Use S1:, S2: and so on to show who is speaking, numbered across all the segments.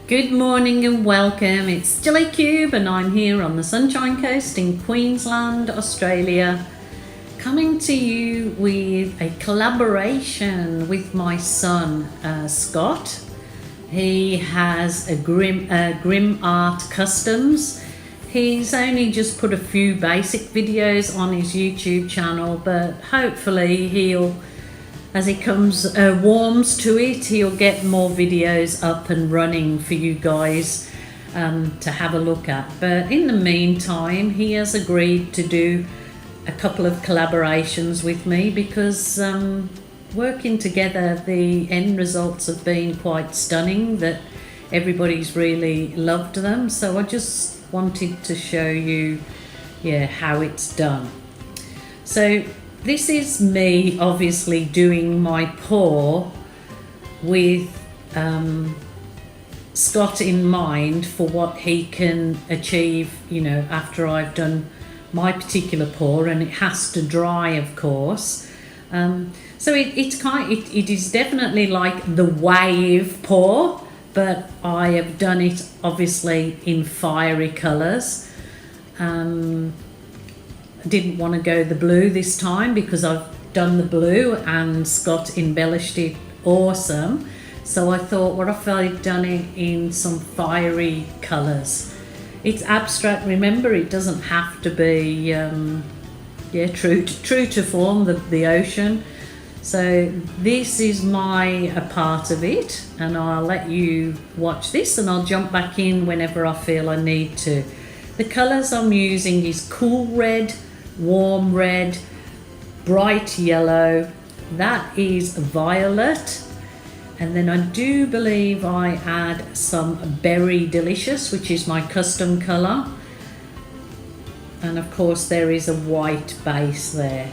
S1: Good morning and welcome. It's Gilly Kube and I'm here on the Sunshine Coast in Queensland, Australia, coming to you with a collaboration with my son, Scott. He has a Grim Art Customs. He's only just put a few basic videos on his YouTube channel, but hopefully as he warms to it, he'll get more videos up and running for you guys to have a look at. But in the meantime, he has agreed to do a couple of collaborations with me because working together, the end results have been quite stunning, that everybody's really loved them. So I just wanted to show you how it's done. So this is me obviously doing my pour with Scott in mind for what he can achieve, after I've done my particular pour, and it has to dry, of course. So it is definitely like the wave pour, but I have done it obviously in fiery colours. Didn't want to go the blue this time because I've done the blue and Scott embellished it awesome. So I thought, what if I'd done it in some fiery colours? It's abstract, remember, it doesn't have to be true to form, the ocean. So this is a part of it, and I'll let you watch this and I'll jump back in whenever I feel I need to. The colours I'm using is cool red, warm red, bright yellow, that is violet, and then I do believe I add some berry delicious, which is my custom colour, and of course there is a white base there.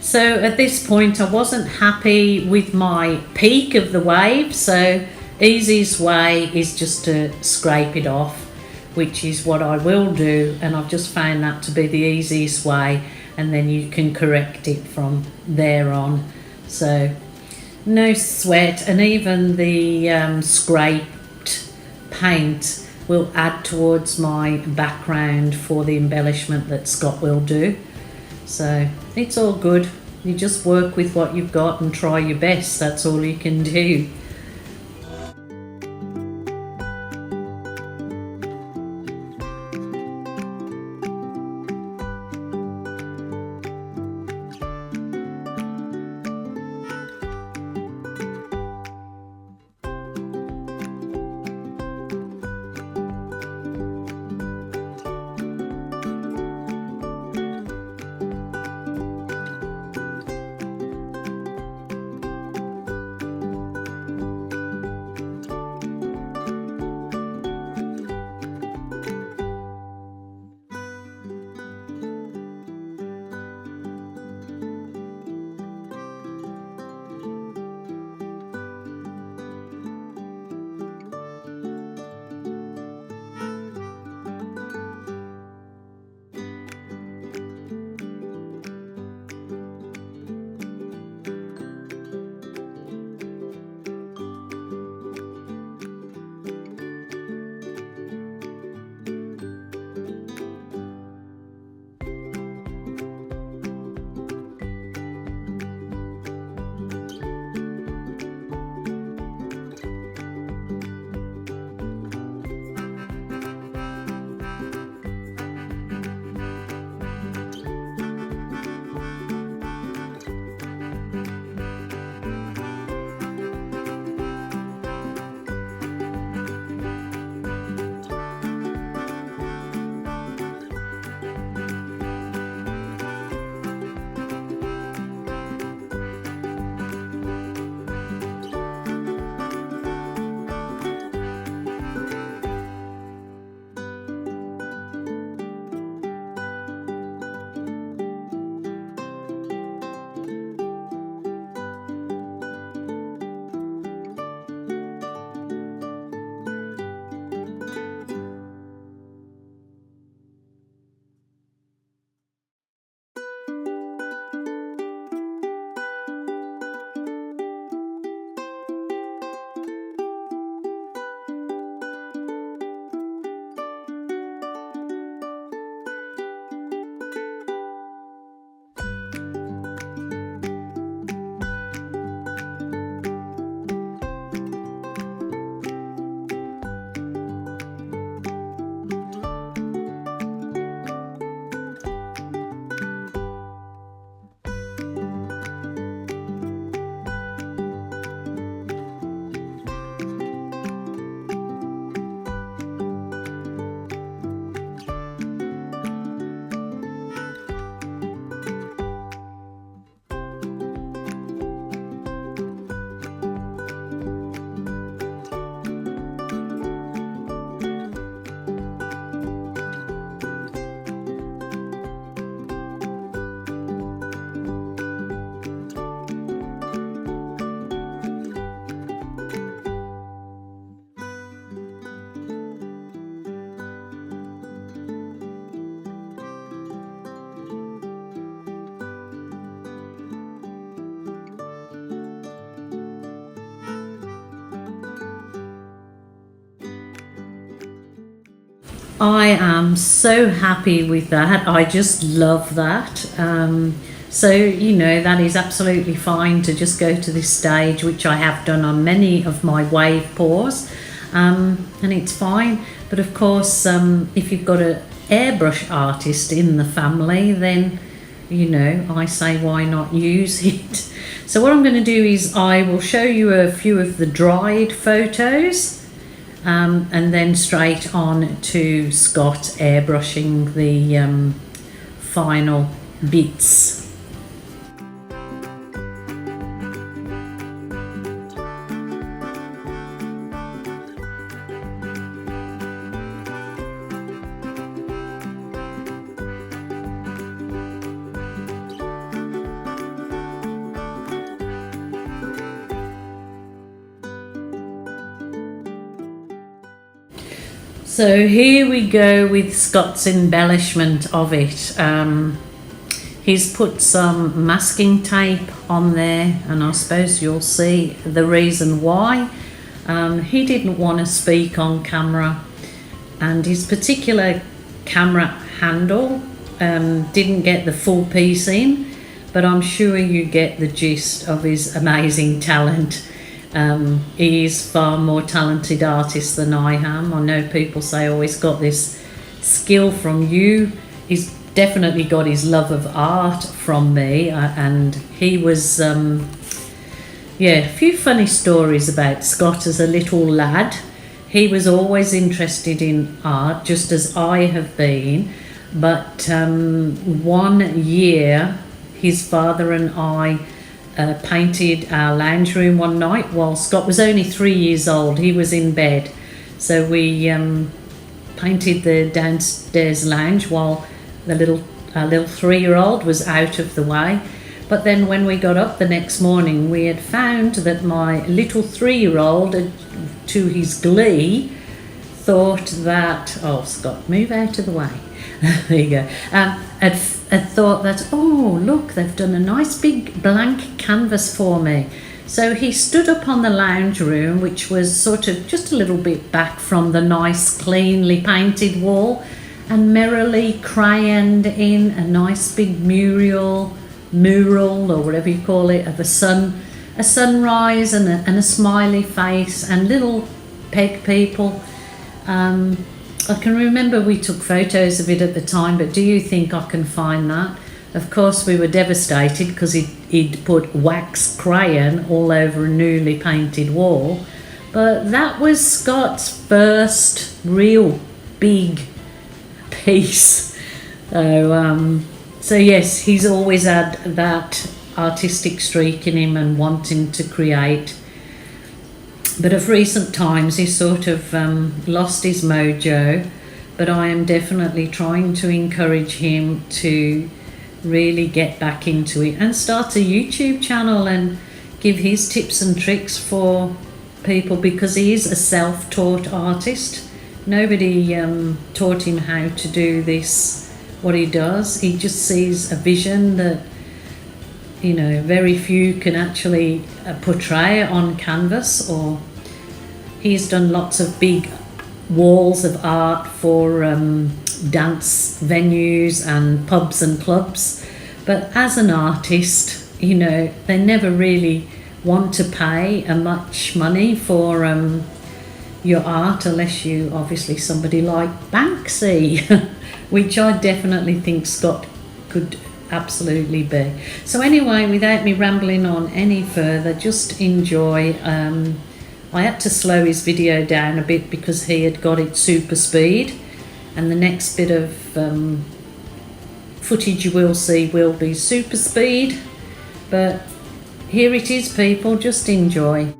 S1: So at this point I wasn't happy with my peak of the wave, so easiest way is just to scrape it off, which is what I will do, and I've just found that to be the easiest way, and then you can correct it from there on. So no sweat, and even the scraped paint will add towards my background for the embellishment that Scott will do. So it's all good. You just work with what you've got and try your best. That's all you can do. I am so happy with that. I just love that. So, you know, that is absolutely fine to just go to this stage, which I have done on many of my wave pours, and it's fine. But of course, if you've got an airbrush artist in the family, then, you know, I say why not use it. So what I'm going to do is I will show you a few of the dried photos, and then straight on to Scott airbrushing the final bits. So here we go with Scott's embellishment of it. He's put some masking tape on there, and I suppose you'll see the reason why. He didn't want to speak on camera, and his particular camera handle didn't get the full piece in, but I'm sure you get the gist of his amazing talent. He is far more talented artist than I am. I know people say, oh, he's got this skill from you. He's definitely got his love of art from me, and he was a few funny stories about Scott as a little lad. He was always interested in art, just as I have been, but one year his father and I painted our lounge room one night while Scott was only 3 years old. He was in bed, so we painted the downstairs lounge while our little 3-year-old was out of the way. But then when we got up the next morning, we had found that my little 3-year-old, to his glee, thought that, oh Scott, move out of the way. There you go. Had thought that, oh look, they've done a nice big blank canvas for me. So he stood up on the lounge room, which was sort of just a little bit back from the nice cleanly painted wall, and merrily crayoned in a nice big mural or whatever you call it, of a sunrise and a smiley face and little peg people. I can remember we took photos of it at the time, but do you think I can find that? Of course we were devastated because he'd put wax crayon all over a newly painted wall, but that was Scott's first real big piece. So yes, he's always had that artistic streak in him and wanting to create. But of recent times he's sort of lost his mojo, but I am definitely trying to encourage him to really get back into it and start a YouTube channel and give his tips and tricks for people, because he is a self-taught artist. Nobody taught him how to do this, what he does. He just sees a vision that, you know, very few can actually portray on canvas. Or he's done lots of big walls of art for dance venues and pubs and clubs, but as an artist, you know, they never really want to pay much money for your art, unless you obviously somebody like Banksy, which I definitely think Scott could absolutely be. So anyway, without me rambling on any further, just enjoy. I had to slow his video down a bit because he had got it super speed, and the next bit of footage you will see will be super speed, but here it is, people, just enjoy.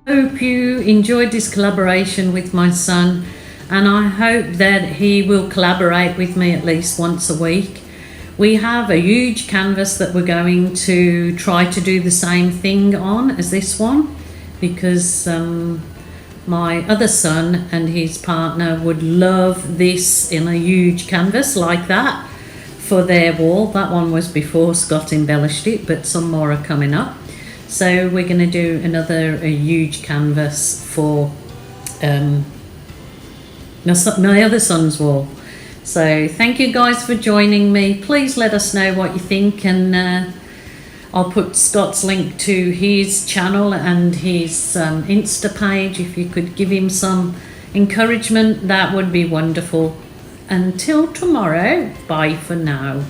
S1: Hope you enjoyed this collaboration with my son, and I hope that he will collaborate with me at least once a week. We have a huge canvas that we're going to try to do the same thing on as this one, because my other son and his partner would love this in a huge canvas like that for their wall. That one was before Scott embellished it, but some more are coming up. So we're going to do a huge canvas for my other son's wall. So thank you guys for joining me. Please let us know what you think, and I'll put Scott's link to his channel and his Insta page. If you could give him some encouragement, that would be wonderful. Until tomorrow, bye for now.